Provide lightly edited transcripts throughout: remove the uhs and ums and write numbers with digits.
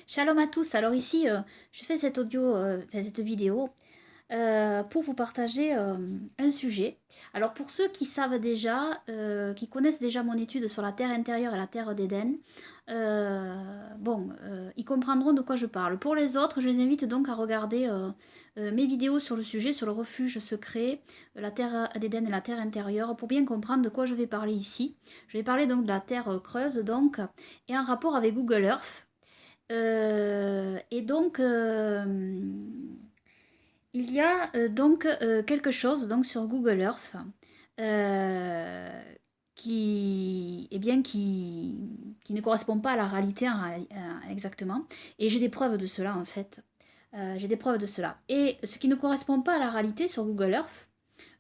Shalom à tous. Alors ici, je fais cette cette vidéo pour vous partager un sujet. Alors pour ceux qui savent déjà, qui connaissent déjà mon étude sur la Terre intérieure et la Terre d'Éden, ils comprendront de quoi je parle. Pour les autres, je les invite donc à regarder mes vidéos sur le sujet, sur le refuge secret, la Terre d'Éden et la Terre intérieure, pour bien comprendre de quoi je vais parler ici. Je vais parler donc de la Terre creuse, donc, et en rapport avec Google Earth. Et donc, il y a quelque chose donc, sur Google Earth euh, qui ne correspond pas à la réalité exactement. Et j'ai des preuves de cela en fait. J'ai des preuves de cela. Et ce qui ne correspond pas à la réalité sur Google Earth,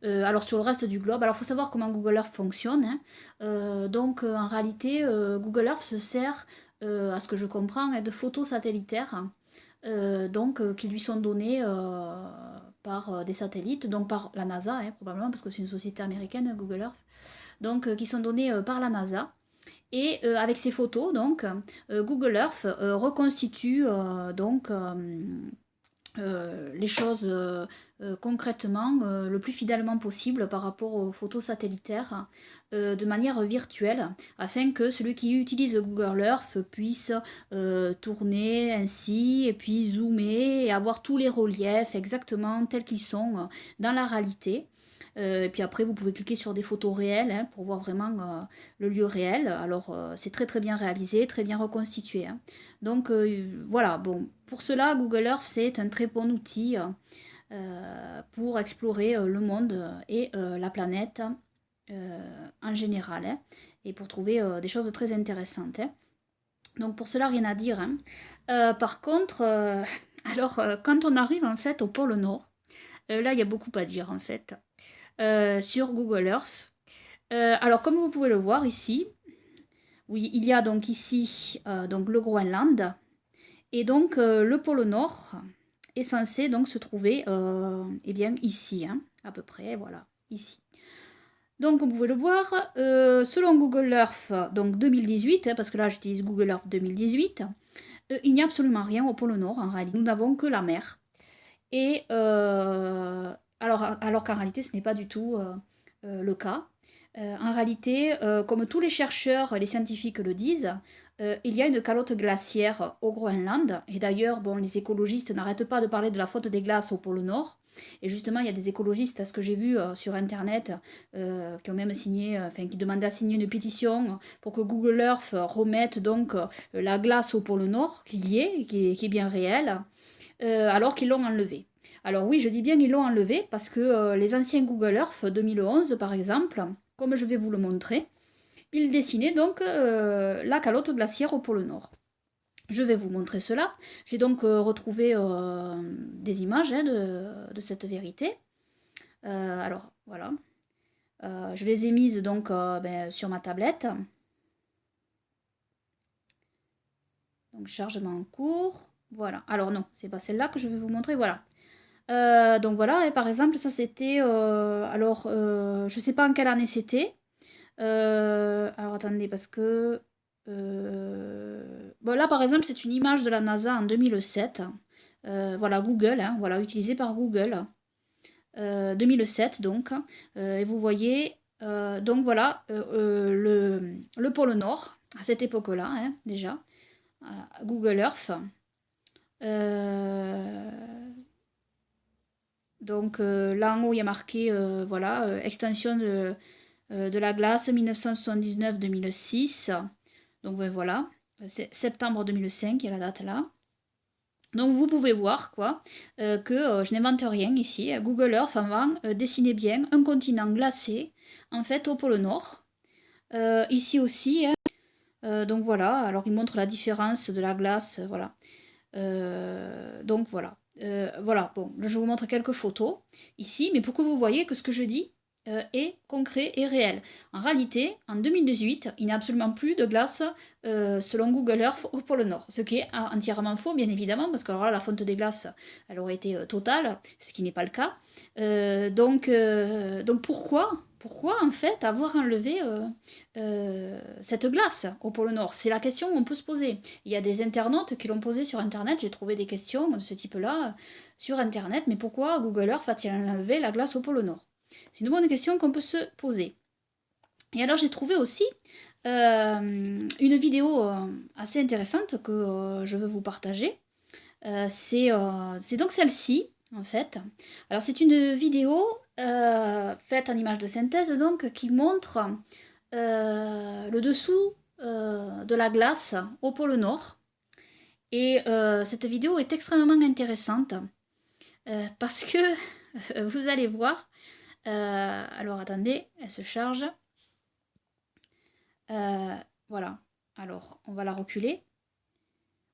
alors sur le reste du globe, alors il faut savoir comment Google Earth fonctionne. Hein. En réalité, Google Earth se sert, à ce que je comprends, de photos satellitaires qui lui sont données par des satellites, donc par la NASA, hein, probablement, parce que c'est une société américaine, Google Earth, qui sont données par la NASA. Et avec ces photos, Google Earth reconstitue les choses concrètement le plus fidèlement possible par rapport aux photos satellitaires de manière virtuelle afin que celui qui utilise Google Earth puisse tourner ainsi et puis zoomer et avoir tous les reliefs exactement tels qu'ils sont dans la réalité. Et puis après, vous pouvez cliquer sur des photos réelles hein, pour voir vraiment le lieu réel. Alors, c'est très très bien réalisé, très bien reconstitué. Hein. Voilà, bon, pour cela, Google Earth, c'est un très bon outil pour explorer le monde et la planète en général, hein, et pour trouver des choses très intéressantes. Hein. Donc, pour cela, rien à dire. Hein. Par contre, quand on arrive en fait au pôle Nord, là, il y a beaucoup à dire en fait. Sur Google Earth. Alors, comme vous pouvez le voir ici, oui, il y a donc ici donc le Groenland et donc le pôle Nord est censé donc se trouver eh bien ici, hein, à peu près, voilà, ici. Donc, comme vous pouvez le voir, selon Google Earth, donc 2018, hein, parce que là j'utilise Google Earth 2018, il n'y a absolument rien au pôle Nord en réalité. Nous n'avons que la mer. Et alors qu'en réalité, ce n'est pas du tout le cas. En réalité, comme tous les chercheurs, les scientifiques le disent, il y a une calotte glaciaire au Groenland. Et d'ailleurs, bon, les écologistes n'arrêtent pas de parler de la fonte des glaces au pôle Nord. Et justement, il y a des écologistes, à ce que j'ai vu sur Internet, qui ont même signé, qui demandaient à signer une pétition pour que Google Earth remette donc la glace au pôle Nord, qui est bien réelle, alors qu'ils l'ont enlevé. Alors oui, je dis bien ils l'ont enlevé parce que les anciens Google Earth 2011 par exemple, comme je vais vous le montrer, ils dessinaient donc la calotte glaciaire au pôle Nord. Je vais vous montrer cela. J'ai donc retrouvé des images hein, de cette vérité. Alors voilà. Je les ai mises donc sur ma tablette. Donc chargement en cours. Voilà. Alors non, c'est pas celle-là que je vais vous montrer. Voilà. Donc voilà, et par exemple, ça c'était. Je sais pas en quelle année c'était. Alors attendez, parce que. Bon, là par exemple, c'est une image de la NASA en 2007. Voilà, Google, hein, voilà, utilisée par Google. 2007 donc. Et vous voyez, donc voilà, le pôle Nord, à cette époque-là, hein, déjà. Google Earth. Euh, là en haut, il y a marqué extension de la glace 1979-2006. Donc voilà, c'est septembre 2005, il y a la date là. Donc vous pouvez voir que je n'invente rien ici. Google Earth avant dessinait bien un continent glacé en fait au pôle Nord. Ici aussi. Hein. Donc voilà, alors il montre la différence de la glace. Voilà. Donc voilà. Voilà, bon, je vous montre quelques photos ici, mais pour que vous voyez que ce que je dis est concret et réel. En réalité, en 2018, il n'y a absolument plus de glace selon Google Earth au pôle Nord, ce qui est entièrement faux, bien évidemment, parce que alors là, la fonte des glaces, elle aurait été totale, ce qui n'est pas le cas. Donc pourquoi pourquoi en fait avoir enlevé cette glace au pôle Nord? C'est la question qu'on peut se poser. Il y a des internautes qui l'ont posé sur Internet, j'ai trouvé des questions de ce type-là sur Internet, mais pourquoi Google Earth a-t-il enlevé la glace au pôle Nord? C'est une bonne question qu'on peut se poser. Et alors j'ai trouvé aussi une vidéo assez intéressante que je veux vous partager. C'est donc celle-ci, en fait. Alors c'est une vidéo faite en image de synthèse, donc, qui montre le dessous de la glace au pôle Nord. Et cette vidéo est extrêmement intéressante parce que vous allez voir. Alors attendez, elle se charge. Voilà. Alors on va la reculer.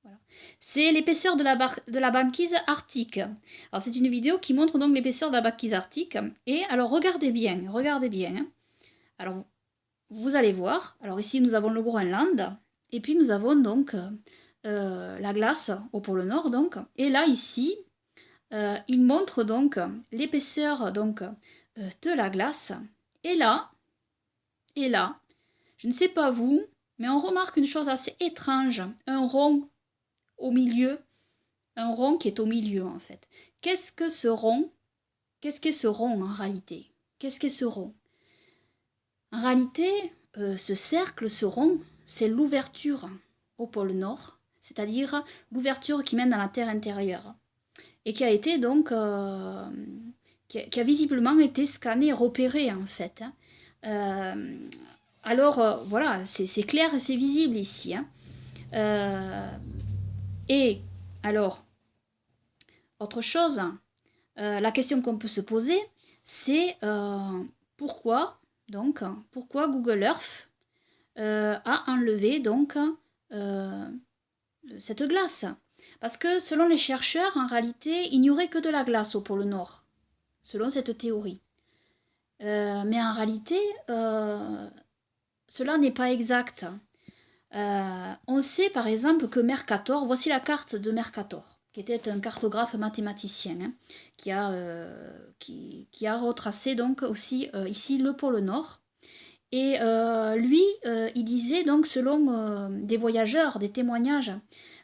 Voilà. C'est l'épaisseur de la banquise arctique. Alors c'est une vidéo qui montre donc l'épaisseur de la banquise arctique. Et alors regardez bien, regardez bien. Hein. Alors vous allez voir. Alors ici nous avons le Groenland. Et puis nous avons donc la glace au pôle Nord. Donc. Et là ici, il montre donc l'épaisseur donc de la glace. Et là, je ne sais pas vous, mais on remarque une chose assez étrange. Un rond au milieu, un rond qui est au milieu en fait. Qu'est-ce que ce rond? Qu'est-ce qu'est ce rond en réalité? Qu'est-ce qu'est ce rond? En réalité, ce cercle, ce rond, c'est l'ouverture au pôle Nord, c'est-à-dire l'ouverture qui mène dans la Terre intérieure et qui a été donc qui a visiblement été scannée, repérée en fait. Alors voilà, c'est clair et c'est visible ici. Hein. Et alors, autre chose, la question qu'on peut se poser, c'est pourquoi Google Earth a enlevé donc cette glace. Parce que selon les chercheurs, en réalité, il n'y aurait que de la glace au pôle Nord, selon cette théorie. Mais en réalité, cela n'est pas exact. On sait par exemple que Mercator, voici la carte de Mercator, qui était un cartographe mathématicien, hein, qui a retracé donc aussi ici le pôle Nord. Et lui, il disait donc selon des voyageurs, des témoignages,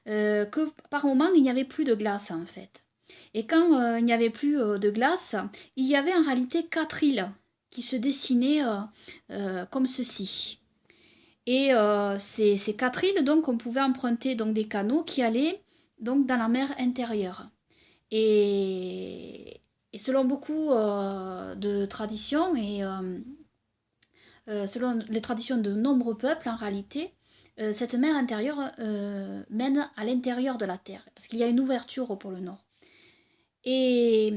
que par moment il n'y avait plus de glace en fait. Et quand il n'y avait plus de glace, il y avait en réalité 4 îles qui se dessinaient comme ceci. Et ces 4 îles, donc, on pouvait emprunter donc, des canaux qui allaient donc, dans la mer intérieure. Et selon beaucoup de traditions, et selon les traditions de nombreux peuples, en réalité, cette mer intérieure mène à l'intérieur de la Terre, parce qu'il y a une ouverture au pôle Nord. Et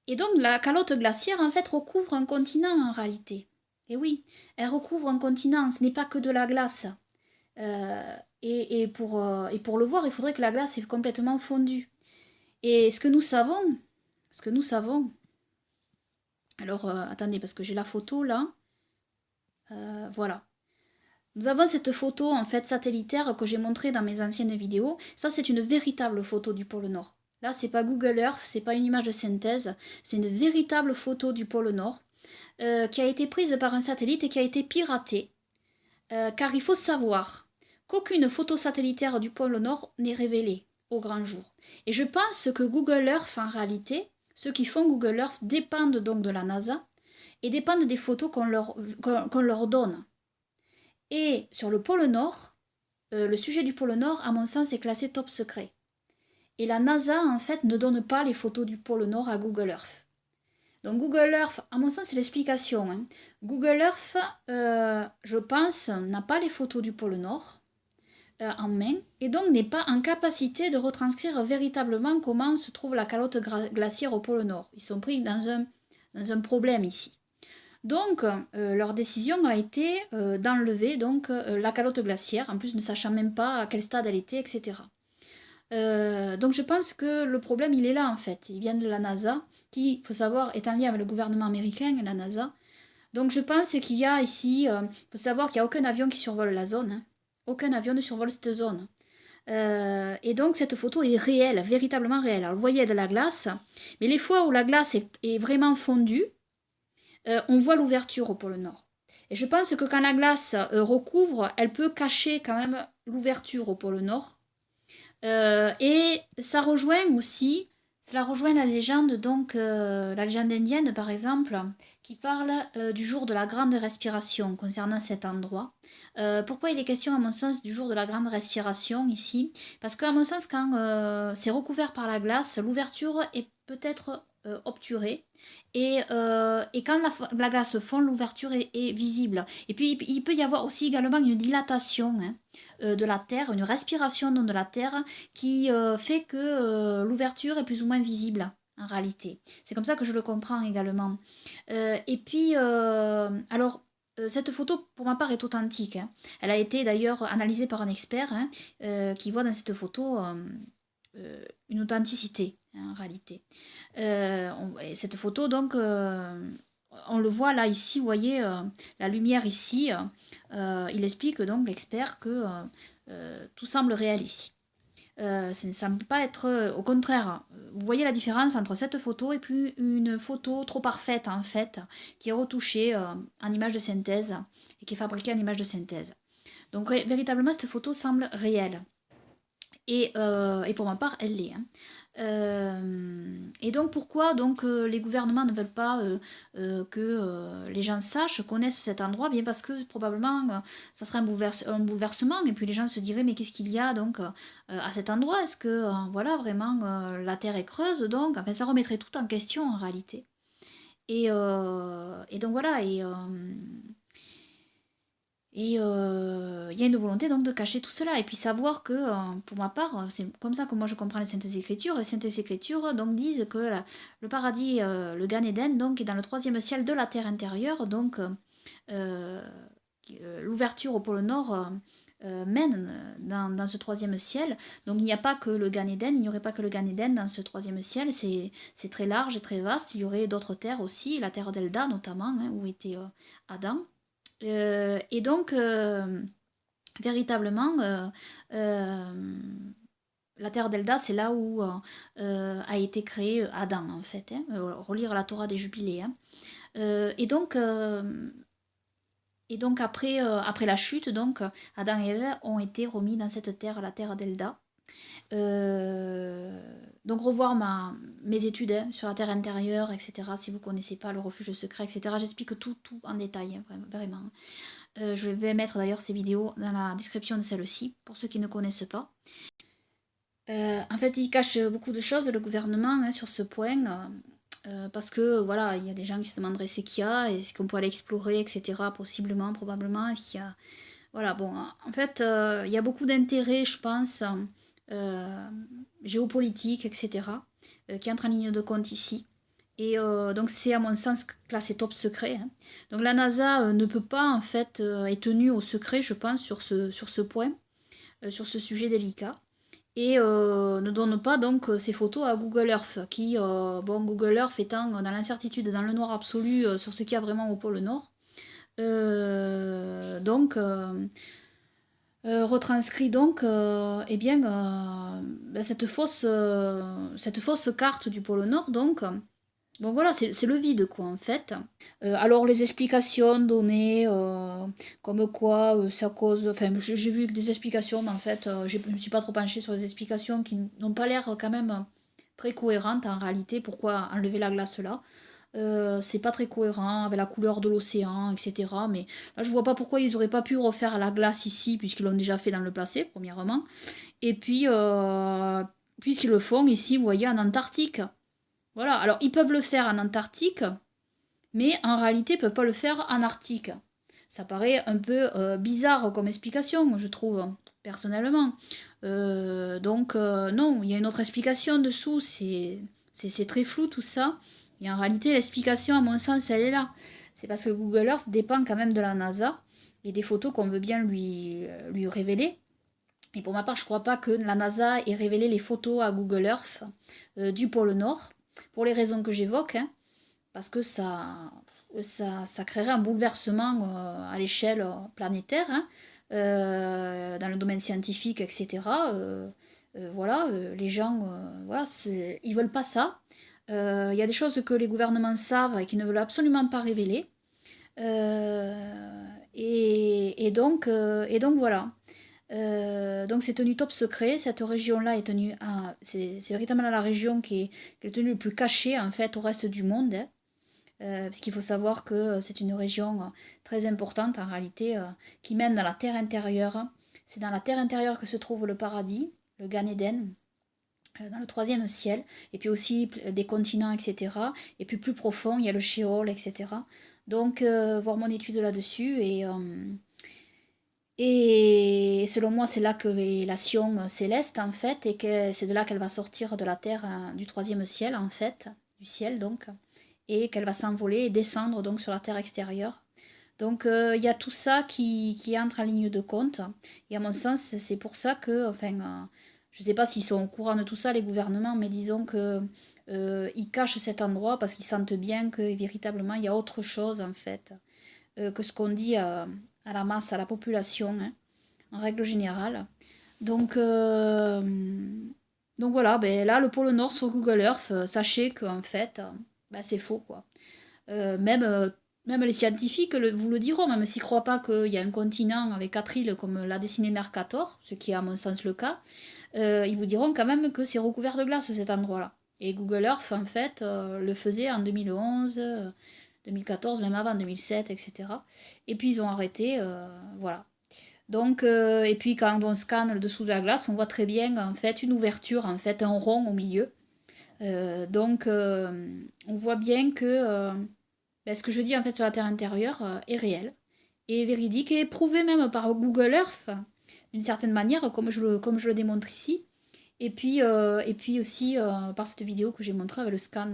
donc, la calotte glaciaire, en fait, recouvre un continent, en réalité. Et oui, elle recouvre un continent, ce n'est pas que de la glace. Et pour le voir, il faudrait que la glace est complètement fondue. Et ce que nous savons, alors attendez, parce que j'ai la photo là, voilà. Nous avons cette photo en fait satellitaire que j'ai montrée dans mes anciennes vidéos. Ça, c'est une véritable photo du pôle Nord. Là, c'est pas Google Earth, c'est pas une image de synthèse, c'est une véritable photo du pôle Nord. Qui a été prise par un satellite et qui a été piratée. Car il faut savoir qu'aucune photo satellitaire du pôle Nord n'est révélée au grand jour. Et je pense que Google Earth, en réalité, ceux qui font Google Earth dépendent donc de la NASA et dépendent des photos qu'on leur donne. Et sur le pôle Nord, le sujet du pôle Nord, à mon sens, est classé top secret. Et la NASA, en fait, ne donne pas les photos du pôle Nord à Google Earth. Donc Google Earth, à mon sens, c'est l'explication. Hein. Google Earth, je pense, n'a pas les photos du pôle Nord en main et donc n'est pas en capacité de retranscrire véritablement comment se trouve la calotte glaciaire au pôle Nord. Ils sont pris dans un problème ici. Donc leur décision a été d'enlever donc, la calotte glaciaire, en plus ne sachant même pas à quel stade elle était, etc. Donc je pense que le problème il est là en fait, il vient de la NASA, qui, il faut savoir, est en lien avec le gouvernement américain, la NASA. Donc je pense qu'il y a ici, il faut savoir qu'il n'y a aucun avion qui survole la zone, hein. Aucun avion ne survole cette zone. Et donc cette photo est réelle, véritablement réelle. Alors vous voyez de la glace, mais les fois où la glace est vraiment fondue, on voit l'ouverture au pôle Nord. Et je pense que quand la glace recouvre, elle peut cacher quand même l'ouverture au pôle Nord. Et ça rejoint aussi, cela rejoint la légende, donc la légende indienne par exemple, qui parle du jour de la grande respiration concernant cet endroit. Pourquoi il est question à mon sens du jour de la grande respiration ici? Parce qu'à mon sens, quand c'est recouvert par la glace, l'ouverture est peut-être obturée et quand la glace fond, l'ouverture est visible. Et puis il peut y avoir aussi également une dilatation de la terre, une respiration de la terre qui fait que l'ouverture est plus ou moins visible en réalité. C'est comme ça que je le comprends également. Et puis, cette photo, pour ma part, est authentique. Hein. Elle a été d'ailleurs analysée par un expert qui voit dans cette photo une authenticité, hein, en réalité. Cette photo, donc, on le voit là, ici, vous voyez, la lumière ici, il explique donc, l'expert, que tout semble réel ici. Ça ne semble pas être... au contraire, vous voyez la différence entre cette photo et puis une photo trop parfaite, en fait, qui est retouchée en image de synthèse et qui est fabriquée en image de synthèse. Donc, véritablement, cette photo semble réelle. Et pour ma part, elle l'est. Hein. Et donc pourquoi donc, les gouvernements ne veulent pas que les gens sachent, connaissent cet endroit? Bien parce que probablement ça serait un bouleversement et puis les gens se diraient mais qu'est-ce qu'il y a donc à cet endroit? Est-ce que voilà vraiment la terre est creuse? Donc enfin, ça remettrait tout en question en réalité. Et donc voilà, et il y a une volonté donc de cacher tout cela. Et puis savoir que, pour ma part, c'est comme ça que moi je comprends les Saintes Écritures. Les Saintes Écritures donc disent que le paradis, le Gan Eden, donc, est dans le troisième ciel de la terre intérieure. Donc l'ouverture au pôle Nord mène dans ce troisième ciel. Donc il n'y a pas que le Gan Eden, il n'y aurait pas que le Gan Eden dans ce troisième ciel. C'est très large et très vaste. Il y aurait d'autres terres aussi, la terre d'Elda notamment, hein, où était Adam. Et donc, véritablement, la terre d'Elda, c'est là où a été créé Adam, en fait. Hein, relire la Torah des Jubilés. Hein. Et donc, après la chute, donc, Adam et Ève ont été remis dans cette terre, la terre d'Elda. Donc revoir mes études hein, sur la terre intérieure, etc. Si vous ne connaissez pas le refuge secret, etc. J'explique tout en détail, hein, vraiment. Je vais mettre d'ailleurs ces vidéos dans la description de celle-ci, pour ceux qui ne connaissent pas. En fait, il cache beaucoup de choses, le gouvernement, hein, sur ce point, parce que, voilà, il y a des gens qui se demanderaient c'est qu'il y a, est-ce qu'on peut aller explorer, etc., possiblement, probablement, il y a... Voilà, bon, en fait, il y a beaucoup d'intérêts, je pense, géopolitiques, etc., qui entrent en ligne de compte ici. Et donc c'est à mon sens classé top secret. Hein. Donc la NASA ne peut pas en fait est tenue au secret, je pense, sur ce point, sur ce sujet délicat. Et ne donne pas donc ces photos à Google Earth, qui, bon, Google Earth étant dans l'incertitude, dans le noir absolu sur ce qu'il y a vraiment au pôle Nord. Donc retranscrit donc eh bien, ben, cette fausse carte du pôle Nord donc. Bon voilà, c'est le vide quoi en fait. Alors les explications données, comme quoi c'est à cause... Enfin j'ai vu des explications, mais en fait je ne me suis pas trop penchée sur les explications qui n'ont pas l'air quand même très cohérentes en réalité. Pourquoi enlever la glace là? C'est pas très cohérent avec la couleur de l'océan, etc. Mais là je vois pas pourquoi ils auraient pas pu refaire la glace ici, puisqu'ils l'ont déjà fait dans le passé, premièrement. Et puis, puisqu'ils le font ici, vous voyez, en Antarctique. Voilà, alors ils peuvent le faire en Antarctique, mais en réalité, ils ne peuvent pas le faire en Arctique. Ça paraît un peu bizarre comme explication, je trouve, personnellement. Donc, non, il y a une autre explication dessous, c'est très flou tout ça. Et en réalité, l'explication, à mon sens, elle est là. C'est parce que Google Earth dépend quand même de la NASA et des photos qu'on veut bien lui révéler. Et pour ma part, je ne crois pas que la NASA ait révélé les photos à Google Earth du pôle Nord, pour les raisons que j'évoque, hein, parce que ça créerait un bouleversement à l'échelle planétaire, hein, dans le domaine scientifique, etc. Voilà, les gens, voilà, ils veulent pas ça. Il y a des choses que les gouvernements savent et qui ne veulent absolument pas révéler. Et donc voilà. Donc c'est tenu top secret. Cette région-là est tenue c'est véritablement la région qui est tenue le plus cachée en fait au reste du monde, hein. Parce qu'il faut savoir que c'est une région très importante en réalité qui mène dans la terre intérieure. C'est dans la terre intérieure que se trouve le paradis, le Gan Eden, dans le troisième ciel, et puis aussi des continents, etc. Et puis plus profond, il y a le Sheol, etc. Donc, voir mon étude là-dessus, et selon moi, c'est là que est la Sion céleste, en fait, et que c'est de là qu'elle va sortir de la terre, du troisième ciel, en fait, du ciel, donc, et qu'elle va s'envoler et descendre, donc, sur la terre extérieure. Donc, il y a tout ça qui entre en ligne de compte, et à mon sens, c'est pour ça que, enfin, je ne sais pas s'ils sont au courant de tout ça, les gouvernements, mais disons que ils cachent cet endroit parce qu'ils sentent bien que, véritablement, il y a autre chose, en fait, que ce qu'on dit à la masse, à la population, hein, en règle générale. Donc, donc voilà, ben là, le pôle Nord sur Google Earth, sachez qu'en fait, ben, c'est faux, quoi. Même les scientifiques vous le diront, même s'ils ne croient pas qu'il y a un continent avec 4 îles comme l'a dessiné Mercator, ce qui est à mon sens le cas, ils vous diront quand même que c'est recouvert de glace cet endroit-là. Et Google Earth, en fait, le faisait en 2011, 2014, même avant 2007, etc. Et puis ils ont arrêté, voilà. Donc, et puis quand on scanne le dessous de la glace, on voit très bien en fait une ouverture, en fait un rond au milieu. Donc, on voit bien que ce que je dis en fait sur la Terre intérieure est réel, est véridique et prouvé même par Google Earth, d'une certaine manière, comme je le démontre ici. Et puis aussi par cette vidéo que j'ai montrée avec le scan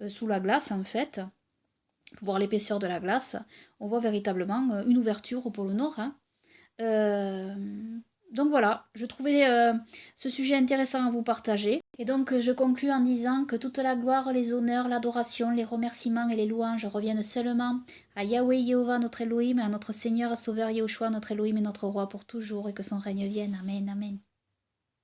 sous la glace, en fait, pour voir l'épaisseur de la glace, on voit véritablement une ouverture au pôle Nord, hein. Euh, donc voilà, je trouvais ce sujet intéressant à vous partager. Et donc je conclus en disant que toute la gloire, les honneurs, l'adoration, les remerciements et les louanges reviennent seulement à Yahweh Yehovah notre Elohim et à notre Seigneur Sauveur Yahushua notre Elohim et notre Roi pour toujours et que son règne vienne. Amen, amen.